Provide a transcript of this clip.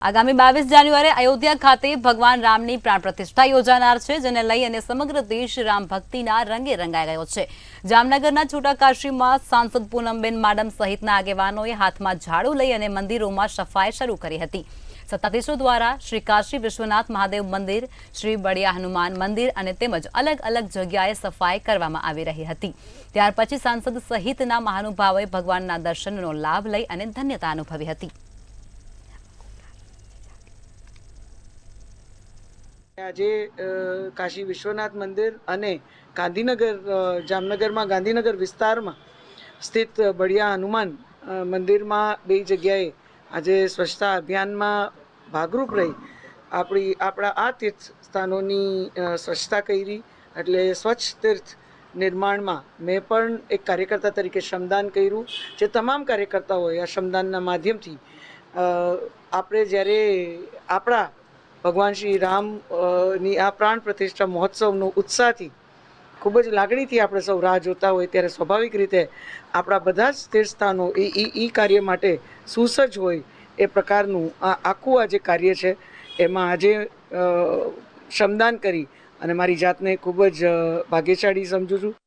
આગામી 22 જાન્યુઆરી અયોધ્યા ખાતે ભગવાન રામની પ્રાણ પ્રતિષ્ઠા યોજાનાર છે, જેને લઈ અને સમગ્ર દેશ રામ ભક્તિના રંગે રંગાઈ ગયો છે। જામનગરના છોટા કાશીમાં સાંસદ પૂનમબેન માડમ સહિતના આગેવાનોએ હાથમાં ઝાડુ લઈ અને મંદિરોમાં સફાઈ શરૂ કરી હતી। સત્તાધીશો દ્વારા શ્રી કાશી વિશ્વનાથ મહાદેવ મંદિર, શ્રી બળિયા હનુમાન મંદિર અને તેમજ અલગ અલગ જગ્યાએ સફાઈ કરવામાં આવી રહી હતી। ત્યાર પછી સાંસદ સહિતના મહાનુભાવોએ ભગવાનના દર્શનનો લાભ લઈ અને ધન્યતા અનુભવી હતી। આજે કાશી વિશ્વનાથ મંદિર અને ગાંધીનગર જામનગરમાં ગાંધીનગર વિસ્તારમાં સ્થિત બળિયા હનુમાન મંદિરમાં બે જગ્યાએ આજે સ્વચ્છતા અભિયાનમાં ભાગરૂપ રહી આપણા આ તીર્થ સ્થાનોની સ્વચ્છતા કરી। એટલે સ્વચ્છ તીર્થ નિર્માણમાં મેં પણ એક કાર્યકર્તા તરીકે શ્રમદાન કર્યું। જે તમામ કાર્યકર્તાઓએ આ શ્રમદાનના માધ્યમથી આપણે જ્યારે આપણા ભગવાન શ્રી રામની આ પ્રાણ પ્રતિષ્ઠા મહોત્સવનો ઉત્સાહથી ખૂબ જ લાગણીથી આપણે સૌ રાહ જોતા હોય, ત્યારે સ્વાભાવિક રીતે આપણા બધા જ તીર્થસ્થાનો એ કાર્ય માટે સુસજ્જ હોય એ પ્રકારનું આ આખું આ જે કાર્ય છે એમાં આજે શ્રમદાન કરી અને મારી જાતને ખૂબ જ ભાગ્યશાળી સમજું છું।